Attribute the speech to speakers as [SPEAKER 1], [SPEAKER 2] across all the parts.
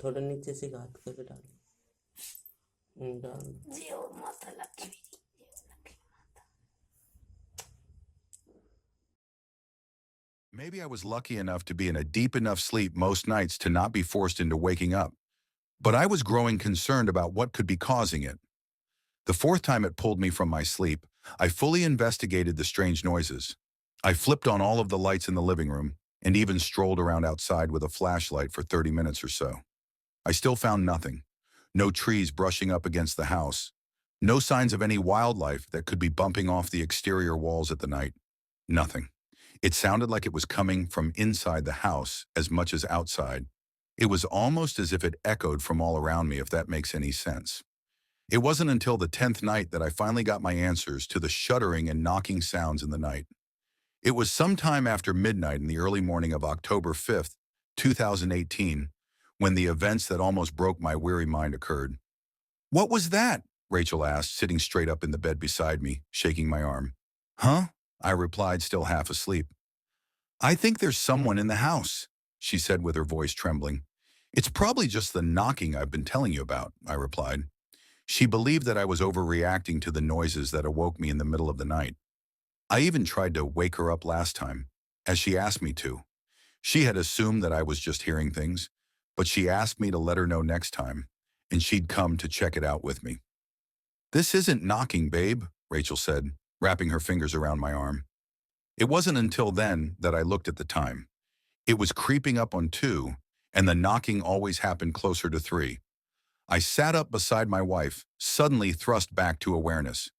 [SPEAKER 1] थोड़ा नीचे से घात करके डालो। डाल।
[SPEAKER 2] Maybe I was lucky enough to be in a deep enough sleep most nights to not be forced into waking up, but I was growing concerned about what could be causing it. The fourth time it pulled me from my sleep, I fully investigated the strange noises. I flipped on all of the lights in the living room and even strolled around outside with a flashlight for 30 minutes or so. I still found nothing. No trees brushing up against the house. No signs of any wildlife that could be bumping off the exterior walls at the night. Nothing. It sounded like it was coming from inside the house as much as outside. It was almost as if it echoed from all around me, if that makes any sense. It wasn't until the 10th night that I finally got my answers to the shuddering and knocking sounds in the night. It was sometime after midnight in the early morning of October 5th, 2018, when the events that almost broke my weary mind occurred. "What was that?" Rachel asked, sitting straight up in the bed beside me, shaking my arm. "Huh?" I replied, still half asleep. "I think there's someone in the house," she said with her voice trembling. "It's probably just the knocking I've been telling you about," I replied. She believed that I was overreacting to the noises that awoke me in the middle of the night. I even tried to wake her up last time, as she asked me to. She had assumed that I was just hearing things, but she asked me to let her know next time, and she'd come to check it out with me. "This isn't knocking, babe," Rachel said, wrapping her fingers around my arm. It wasn't until then that I looked at the time. It was creeping up on 2, and the knocking always happened closer to 3. I sat up beside my wife, suddenly thrust back to awareness.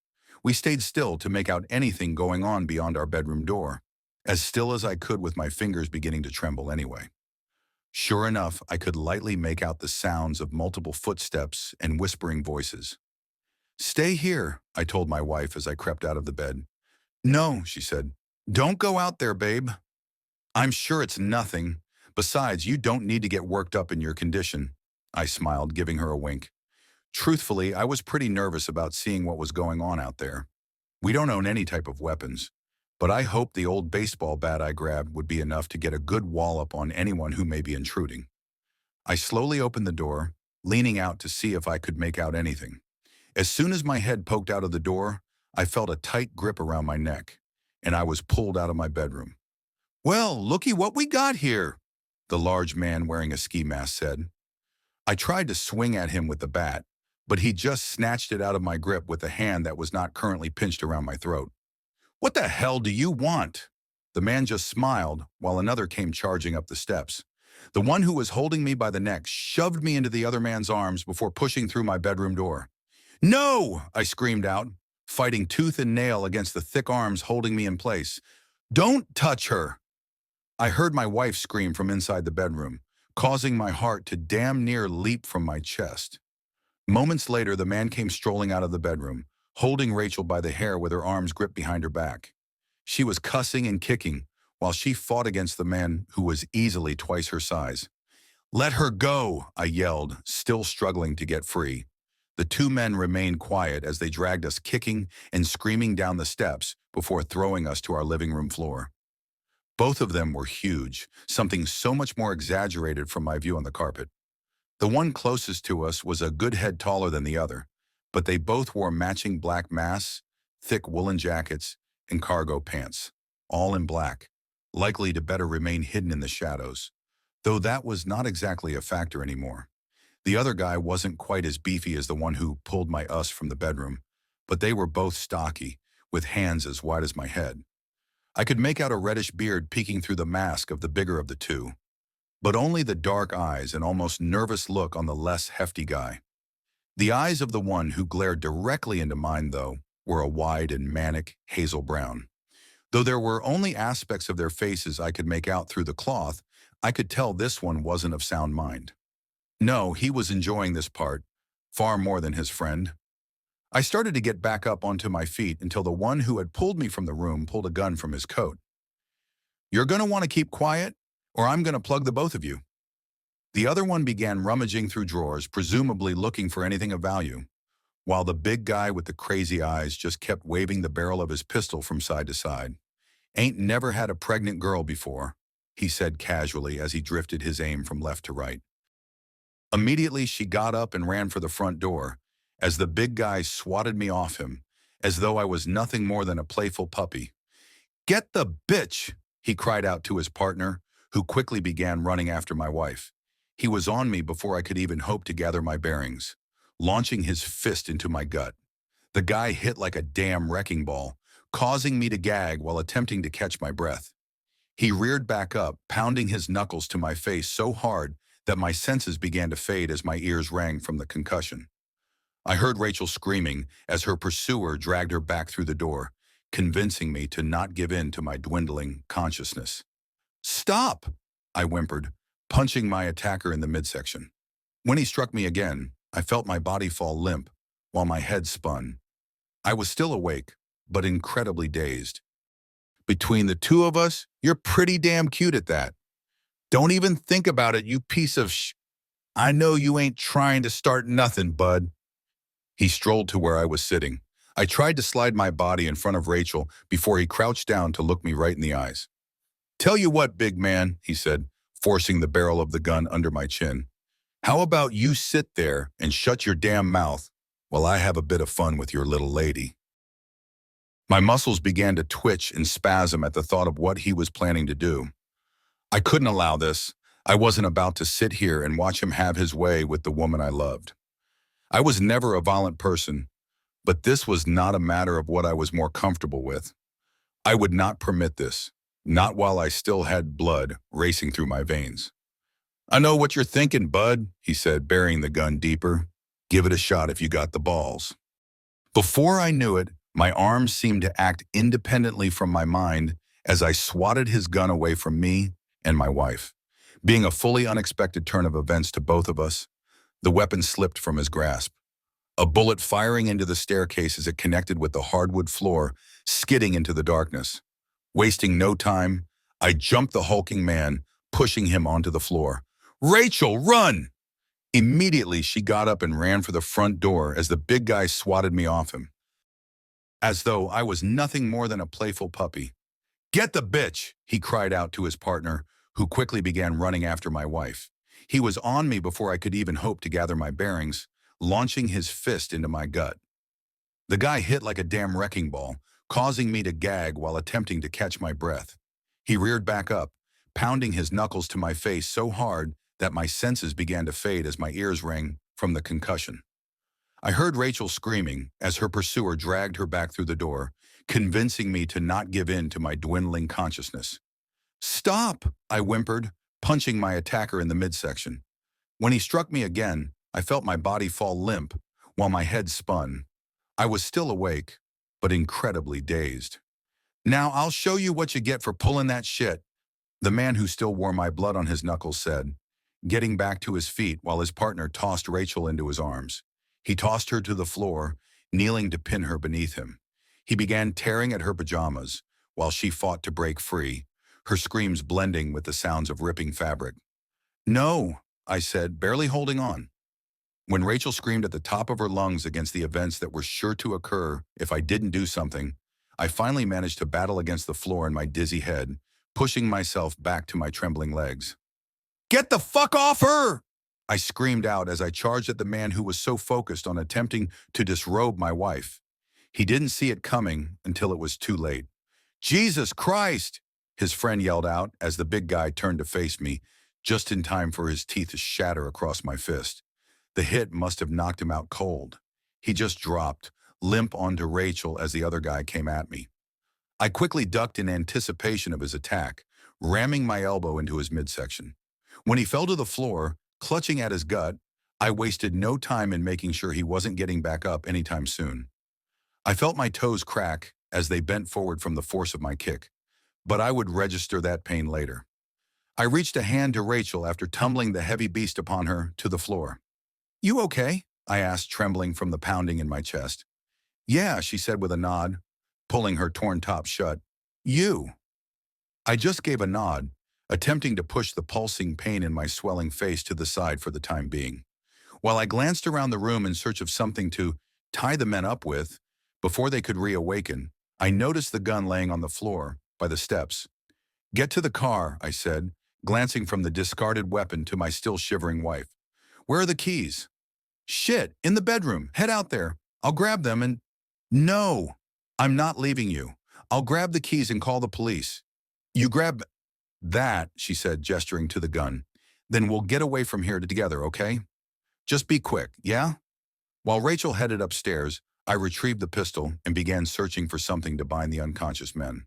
[SPEAKER 2] We stayed still to make out anything going on beyond our bedroom door, as still as I could with my fingers beginning to tremble anyway. Sure enough, I could lightly make out the sounds of multiple footsteps and whispering voices. "Stay here," I told my wife as I crept out of the bed. "No," she said. "Don't go out there, babe. I'm sure it's nothing. Besides, you don't need to get worked up in your condition." I smiled, giving her a wink. Truthfully, I was pretty nervous about seeing what was going on out there. We don't own any type of weapons, but I hoped the old baseball bat I grabbed would be enough to get a good wallop on anyone who may be intruding. I slowly opened the door, leaning out to see if I could make out anything. As soon as my head poked out of the door, I felt a tight grip around my neck, and I was pulled out of my bedroom. "Well, looky what we got here," the large man wearing a ski mask said. I tried to swing at him with the bat, but he just snatched it out of my grip with a hand that was not currently pinched around my throat. "What the hell do you want?" The man just smiled while another came charging up the steps. The one who was holding me by the neck shoved me into the other man's arms before pushing through my bedroom door. "No!" I screamed out, fighting tooth and nail against the thick arms holding me in place. "Don't touch her!" I heard my wife scream from inside the bedroom, causing my heart to damn near leap from my chest. Moments later, the man came strolling out of the bedroom, holding Rachel by the hair with her arms gripped behind her back. She was cussing and kicking while she fought against the man who was easily twice her size. "Let her go," I yelled, still struggling to get free. The two men remained quiet as they dragged us kicking and screaming down the steps before throwing us to our living room floor. Both of them were huge, something so much more exaggerated from my view on the carpet. The one closest to us was a good head taller than the other, but they both wore matching black masks, thick woolen jackets, and cargo pants, all in black, likely to better remain hidden in the shadows, though that was not exactly a factor anymore. The other guy wasn't quite as beefy as the one who pulled my us from the bedroom, but they were both stocky, with hands as wide as my head. I could make out a reddish beard peeking through the mask of the bigger of the two, but only the dark eyes and almost nervous look on the less hefty guy. The eyes of the one who glared directly into mine, though, were a wide and manic hazel brown. Though there were only aspects of their faces I could make out through the cloth, I could tell this one wasn't of sound mind. No, he was enjoying this part, far more than his friend. I started to get back up onto my feet until the one who had pulled me from the room pulled a gun from his coat. "You're going to want to keep quiet, or I'm going to plug the both of you." The other one began rummaging through drawers, presumably looking for anything of value, while the big guy with the crazy eyes just kept waving the barrel of his pistol from side to side. "Ain't never had a pregnant girl before," he said casually as he drifted his aim from left to right. Immediately, she got up and ran for the front door, as the big guy swatted me off him, as though I was nothing more than a playful puppy. "Get the bitch!" he cried out to his partner, who quickly began running after my wife. He was on me before I could even hope to gather my bearings, launching his fist into my gut. The guy hit like a damn wrecking ball, causing me to gag while attempting to catch my breath. He reared back up, pounding his knuckles to my face so hard that my senses began to fade as my ears rang from the concussion. I heard Rachel screaming as her pursuer dragged her back through the door, convincing me to not give in to my dwindling consciousness. "Stop!" I whimpered, punching my attacker in the midsection. When he struck me again, I felt my body fall limp while my head spun. I was still awake, but incredibly dazed. "Between the two of us, you're pretty damn cute at that. Don't even think about it, you piece of sh... I know you ain't trying to start nothing, bud." He strolled to where I was sitting. I tried to slide my body in front of Rachel before he crouched down to look me right in the eyes. "Tell you what, big man," he said, forcing the barrel of the gun under my chin. "How about you sit there and shut your damn mouth while I have a bit of fun with your little lady?" My muscles began to twitch and spasm at the thought of what he was planning to do. I couldn't allow this. I wasn't about to sit here and watch him have his way with the woman I loved. I was never a violent person, but this was not a matter of what I was more comfortable with. I would not permit this, not while I still had blood racing through my veins. "I know what you're thinking, bud," he said, burying the gun deeper. "Give it a shot if you got the balls." Before I knew it, my arms seemed to act independently from my mind as I swatted his gun away from me and my wife. Being a fully unexpected turn of events to both of us, the weapon slipped from his grasp. A bullet firing into the staircase as it connected with the hardwood floor, skidding into the darkness. Wasting no time, I jumped the hulking man, pushing him onto the floor. "Rachel, run!" Immediately, she got up and ran for the front door as the big guy swatted me off him, as though I was nothing more than a playful puppy. "Get the bitch!" he cried out to his partner, who quickly began running after my wife. He was on me before I could even hope to gather my bearings, launching his fist into my gut. The guy hit like a damn wrecking ball, causing me to gag while attempting to catch my breath. He reared back up, pounding his knuckles to my face so hard that my senses began to fade as my ears rang from the concussion. I heard Rachel screaming as her pursuer dragged her back through the door, convincing me to not give in to my dwindling consciousness. "Stop!" I whimpered, punching my attacker in the midsection. When he struck me again, I felt my body fall limp while my head spun. I was still awake, but incredibly dazed. "Now I'll show you what you get for pulling that shit," the man who still wore my blood on his knuckles said, getting back to his feet while his partner tossed Rachel into his arms. He tossed her to the floor, kneeling to pin her beneath him. He began tearing at her pajamas while she fought to break free, her screams blending with the sounds of ripping fabric. "No," I said, barely holding on. When Rachel screamed at the top of her lungs against the events that were sure to occur if I didn't do something, I finally managed to battle against the floor in my dizzy head, pushing myself back to my trembling legs. "Get the fuck off her!" I screamed out as I charged at the man who was so focused on attempting to disrobe my wife. He didn't see it coming until it was too late. "Jesus Christ!" his friend yelled out as the big guy turned to face me, just in time for his teeth to shatter across my fist. The hit must have knocked him out cold. He just dropped, limp onto Rachel as the other guy came at me. I quickly ducked in anticipation of his attack, ramming my elbow into his midsection. When he fell to the floor, clutching at his gut, I wasted no time in making sure he wasn't getting back up anytime soon. I felt my toes crack as they bent forward from the force of my kick, but I would register that pain later. I reached a hand to Rachel after tumbling the heavy beast upon her to the floor. "You okay?" I asked, trembling from the pounding in my chest. "Yeah," she said with a nod, pulling her torn top shut. "You?" I just gave a nod, attempting to push the pulsing pain in my swelling face to the side for the time being. While I glanced around the room in search of something to tie the men up with, before they could reawaken, I noticed the gun laying on the floor by the steps. "Get to the car," I said, glancing from the discarded weapon to my still shivering wife. Where are the keys? Shit, in the bedroom. Head out there. I'll grab them and... No, I'm not leaving you. I'll grab the keys and call the police. You grab that, she said, gesturing to the gun. Then we'll get away from here together, okay? Just be quick, yeah? While Rachel headed upstairs, I retrieved the pistol and began searching for something to bind the unconscious men.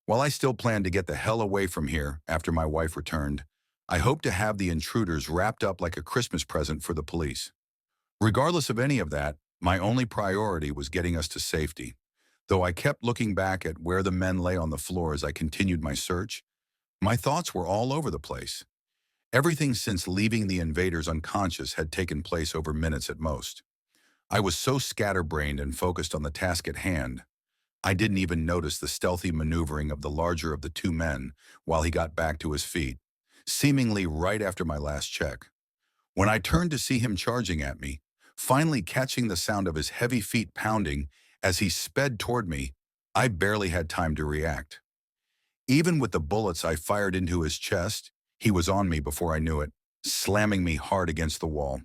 [SPEAKER 2] While I still planned to get the hell away from here after my wife returned, I hoped to have the intruders wrapped up like a Christmas present for the police. Regardless of any of that, my only priority was getting us to safety. Though I kept looking back at where the men lay on the floor as I continued my search, my thoughts were all over the place. Everything since leaving the invaders unconscious had taken place over minutes at most. I was so scatterbrained and focused on the task at hand, I didn't even notice the stealthy maneuvering of the larger of the two men while he got back to his feet, seemingly right after my last check. When I turned to see him charging at me, finally catching the sound of his heavy feet pounding as he sped toward me, I barely had time to react. Even with the bullets I fired into his chest, he was on me before I knew it, slamming me hard against the wall.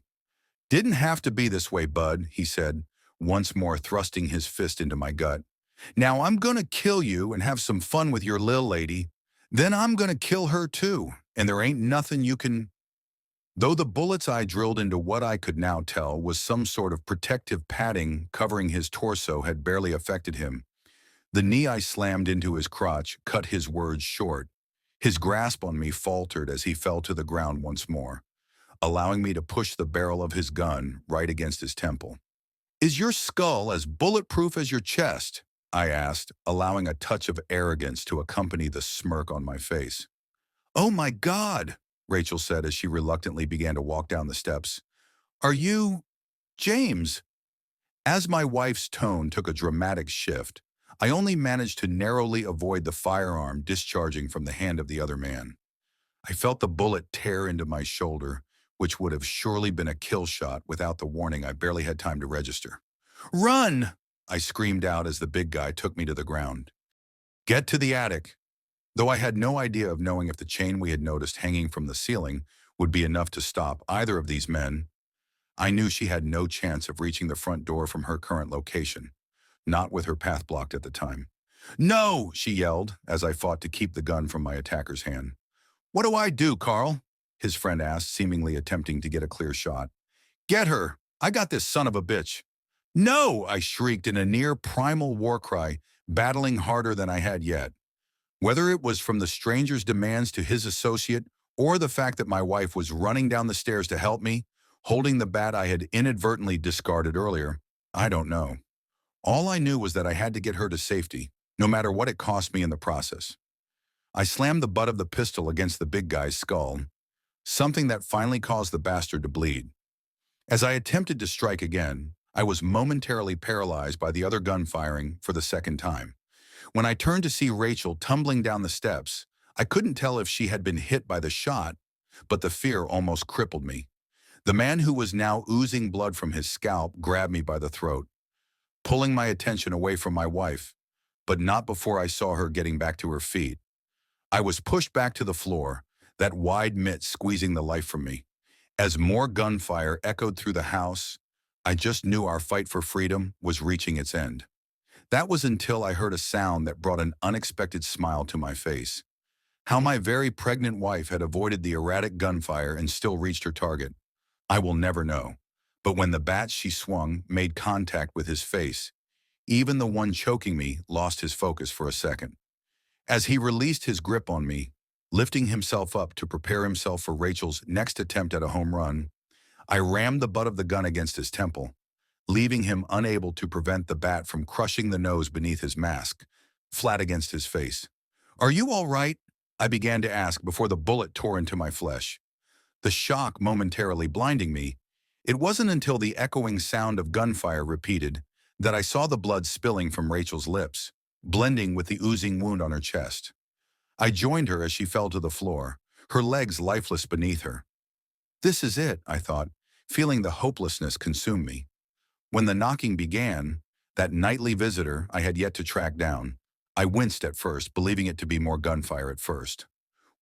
[SPEAKER 2] "Didn't have to be this way, bud," he said, once more thrusting his fist into my gut. "Now I'm gonna kill you and have some fun with your lil lady. Then I'm gonna kill her too, and there ain't nothing you can..." Though the bullets I drilled into what I could now tell was some sort of protective padding covering his torso had barely affected him, the knee I slammed into his crotch cut his words short. His grasp on me faltered as he fell to the ground once more, allowing me to push the barrel of his gun right against his temple. "Is your skull as bulletproof as your chest?" I asked, allowing a touch of arrogance to accompany the smirk on my face. "Oh my God," Rachel said as she reluctantly began to walk down the steps. "Are you... James?" As my wife's tone took a dramatic shift, I only managed to narrowly avoid the firearm discharging from the hand of the other man. I felt the bullet tear into my shoulder, which would have surely been a kill shot without the warning I barely had time to register. "Run!" I screamed out as the big guy took me to the ground. "Get to the attic." Though I had no idea of knowing if the chain we had noticed hanging from the ceiling would be enough to stop either of these men, I knew she had no chance of reaching the front door from her current location, not with her path blocked at the time. "No!" she yelled as I fought to keep the gun from my attacker's hand. "What do I do, Carl?" his friend asked, seemingly attempting to get a clear shot. "Get her! I got this son of a bitch!" "No!" I shrieked in a near primal war cry, battling harder than I had yet. Whether it was from the stranger's demands to his associate or the fact that my wife was running down the stairs to help me, holding the bat I had inadvertently discarded earlier, I don't know. All I knew was that I had to get her to safety, no matter what it cost me in the process. I slammed the butt of the pistol against the big guy's skull, something that finally caused the bastard to bleed. As I attempted to strike again, I was momentarily paralyzed by the other gun firing for the second time. When I turned to see Rachel tumbling down the steps, I couldn't tell if she had been hit by the shot, but the fear almost crippled me. The man who was now oozing blood from his scalp grabbed me by the throat, pulling my attention away from my wife, but not before I saw her getting back to her feet. I was pushed back to the floor, that wide mitt squeezing the life from me. As more gunfire echoed through the house, I just knew our fight for freedom was reaching its end. That was until I heard a sound that brought an unexpected smile to my face. How my very pregnant wife had avoided the erratic gunfire and still reached her target, I will never know. But when the bat she swung made contact with his face, even the one choking me lost his focus for a second. As he released his grip on me, lifting himself up to prepare himself for Rachel's next attempt at a home run, I rammed the butt of the gun against his temple, leaving him unable to prevent the bat from crushing the nose beneath his mask, flat against his face. "Are you all right?" I began to ask before the bullet tore into my flesh. The shock momentarily blinding me, it wasn't until the echoing sound of gunfire repeated that I saw the blood spilling from Rachel's lips, blending with the oozing wound on her chest. I joined her as she fell to the floor, her legs lifeless beneath her. This is it, I thought, feeling the hopelessness consume me. When the knocking began, that nightly visitor I had yet to track down, I winced at first, believing it to be more gunfire at first.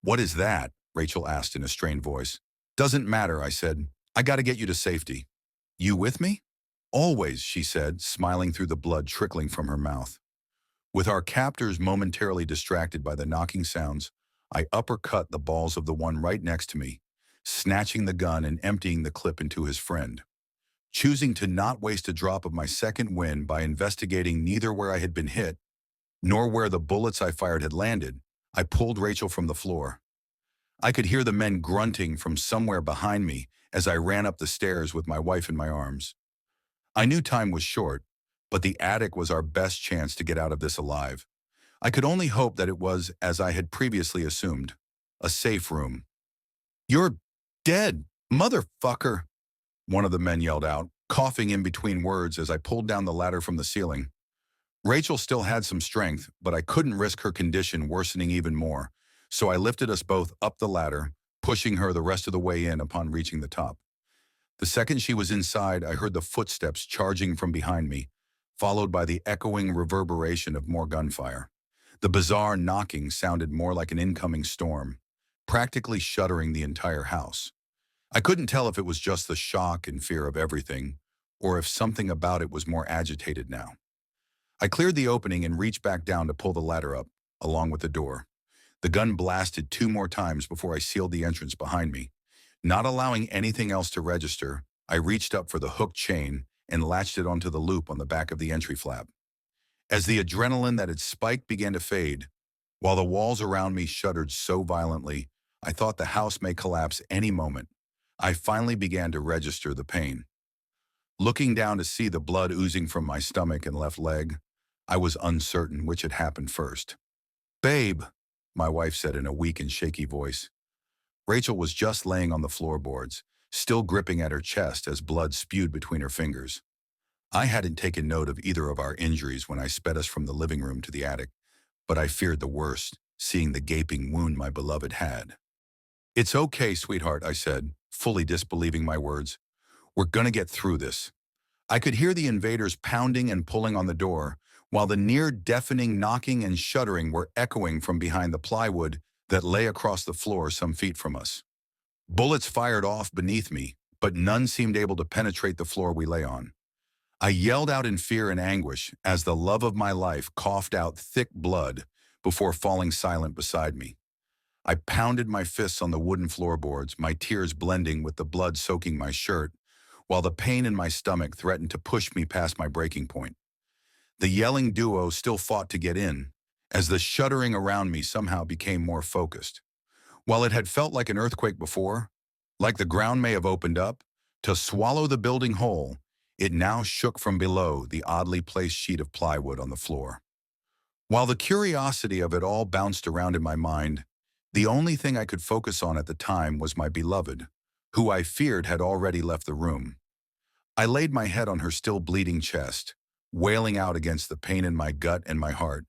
[SPEAKER 2] "What is that?" Rachel asked in a strained voice. "Doesn't matter," I said. I gotta get you to safety. You with me? Always, she said, smiling through the blood trickling from her mouth. With our captors momentarily distracted by the knocking sounds, I uppercut the balls of the one right next to me, snatching the gun and emptying the clip into his friend. Choosing to not waste a drop of my second wind by investigating neither where I had been hit, nor where the bullets I fired had landed, I pulled Rachel from the floor. I could hear the men grunting from somewhere behind me as I ran up the stairs with my wife in my arms. I knew time was short, but the attic was our best chance to get out of this alive. I could only hope that it was, as I had previously assumed, a safe room. "You're dead, motherfucker," one of the men yelled out, coughing in between words as I pulled down the ladder from the ceiling. Rachel still had some strength, but I couldn't risk her condition worsening even more, so I lifted us both up the ladder, pushing her the rest of the way in upon reaching the top. The second she was inside, I heard the footsteps charging from behind me, followed by the echoing reverberation of more gunfire. The bizarre knocking sounded more like an incoming storm, practically shuddering the entire house. I couldn't tell if it was just the shock and fear of everything, or if something about it was more agitated now. I cleared the opening and reached back down to pull the ladder up, along with the door. The gun blasted 2 more times before I sealed the entrance behind me. Not allowing anything else to register, I reached up for the hooked chain and latched it onto the loop on the back of the entry flap. As the adrenaline that had spiked began to fade, while the walls around me shuddered so violently, I thought the house may collapse any moment. I finally began to register the pain. Looking down to see the blood oozing from my stomach and left leg, I was uncertain which had happened first. "Babe," my wife said in a weak and shaky voice. Rachel was just laying on the floorboards, still gripping at her chest as blood spewed between her fingers. I hadn't taken note of either of our injuries when I sped us from the living room to the attic, but I feared the worst, seeing the gaping wound my beloved had. "It's okay, sweetheart," I said, fully disbelieving my words. "We're gonna get through this." I could hear the invaders pounding and pulling on the door, while the near-deafening knocking and shuddering were echoing from behind the plywood that lay across the floor some feet from us. Bullets fired off beneath me, but none seemed able to penetrate the floor we lay on. I yelled out in fear and anguish as the love of my life coughed out thick blood before falling silent beside me. I pounded my fists on the wooden floorboards, my tears blending with the blood soaking my shirt, while the pain in my stomach threatened to push me past my breaking point. The yelling duo still fought to get in, as the shuddering around me somehow became more focused. While it had felt like an earthquake before, like the ground may have opened up, to swallow the building whole, it now shook from below the oddly placed sheet of plywood on the floor. While the curiosity of it all bounced around in my mind, the only thing I could focus on at the time was my beloved, who I feared had already left the room. I laid my head on her still bleeding chest, wailing out against the pain in my gut and my heart.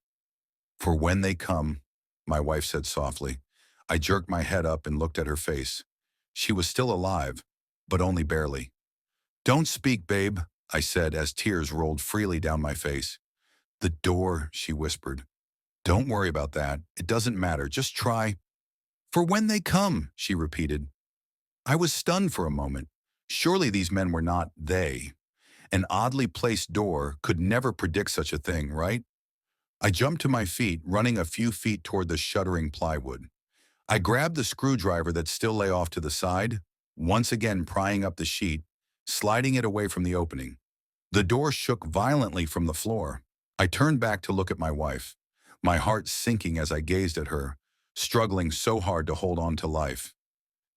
[SPEAKER 2] "For when they come," my wife said softly. I jerked my head up and looked at her face. She was still alive, but only barely. "Don't speak, babe," I said as tears rolled freely down my face. "The door," she whispered. "Don't worry about that. It doesn't matter. Just try." "For when they come," she repeated. I was stunned for a moment. Surely these men were not they. An oddly placed door could never predict such a thing, right? I jumped to my feet, running a few feet toward the shuddering plywood. I grabbed the screwdriver that still lay off to the side, once again prying up the sheet, sliding it away from the opening. The door shook violently from the floor. I turned back to look at my wife, my heart sinking as I gazed at her, struggling so hard to hold on to life.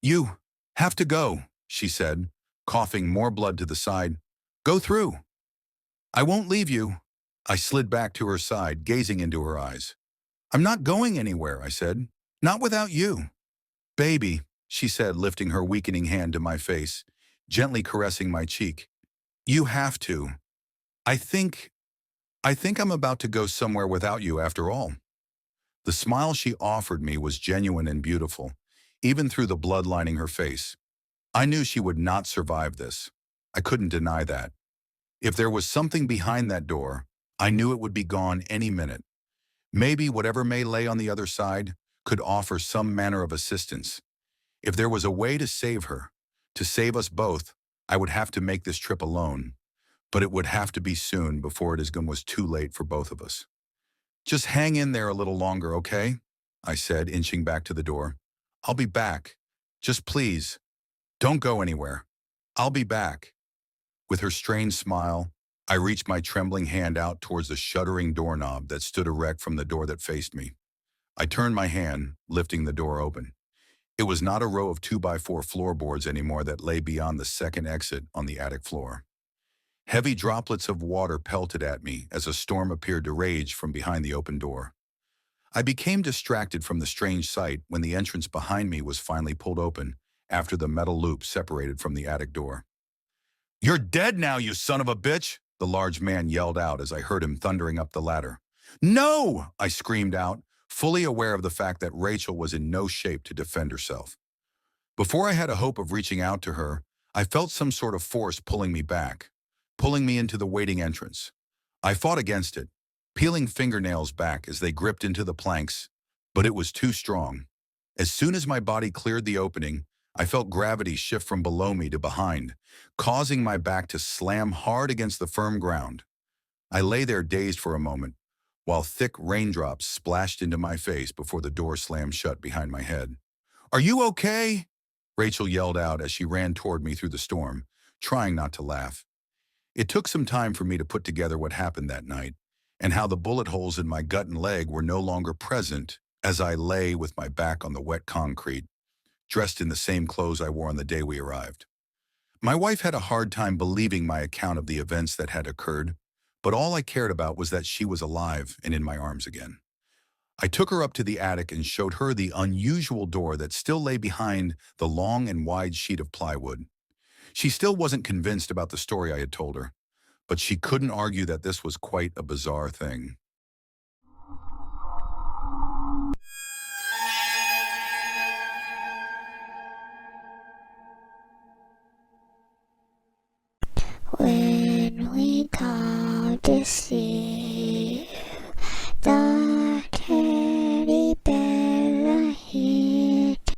[SPEAKER 2] "You have to go," she said, coughing more blood to the side. "Go through." "I won't leave you." I slid back to her side, gazing into her eyes. "I'm not going anywhere," I said. "Not without you." "Baby," she said, lifting her weakening hand to my face, gently caressing my cheek. "You have to. I think, I think I'm about to go somewhere without you after all." The smile she offered me was genuine and beautiful, even through the blood lining her face. I knew she would not survive this. I couldn't deny that. If there was something behind that door, I knew it would be gone any minute. Maybe whatever may lay on the other side could offer some manner of assistance. If there was a way to save her, To save us both, I would have to make this trip alone, but it would have to be soon before was too late for both of us. Just hang in there a little longer, okay? I said, inching back to the door. I'll be back. Just please, don't go anywhere. I'll be back. With her strained smile, I reached my trembling hand out towards the shuddering doorknob that stood erect from the door that faced me. I turned my hand, lifting the door open. It was not a row of 2x4 floorboards anymore that lay beyond the second exit on the attic floor. Heavy droplets of water pelted at me as a storm appeared to rage from behind the open door. I became distracted from the strange sight when the entrance behind me was finally pulled open after the metal loop separated from the attic door. "You're dead now, you son of a bitch!" the large man yelled out as I heard him thundering up the ladder. "No!" I screamed out, fully aware of the fact that Rachel was in no shape to defend herself. Before I had a hope of reaching out to her, I felt some sort of force pulling me back, pulling me into the waiting entrance. I fought against it, peeling fingernails back as they gripped into the planks, but it was too strong. As soon as my body cleared the opening, I felt gravity shift from below me to behind, causing my back to slam hard against the firm ground. I lay there dazed for a moment, while thick raindrops splashed into my face before the door slammed shut behind my head. "Are you okay?" Rachel yelled out as she ran toward me through the storm, trying not to laugh. It took some time for me to put together what happened that night, and how the bullet holes in my gut and leg were no longer present as I lay with my back on the wet concrete, dressed in the same clothes I wore on the day we arrived. My wife had a hard time believing my account of the events that had occurred, but all I cared about was that she was alive and in my arms again. I took her up to the attic and showed her the unusual door that still lay behind the long and wide sheet of plywood. She still wasn't convinced about the story I had told her, but she couldn't argue that this was quite a bizarre thing.
[SPEAKER 3] When we come to see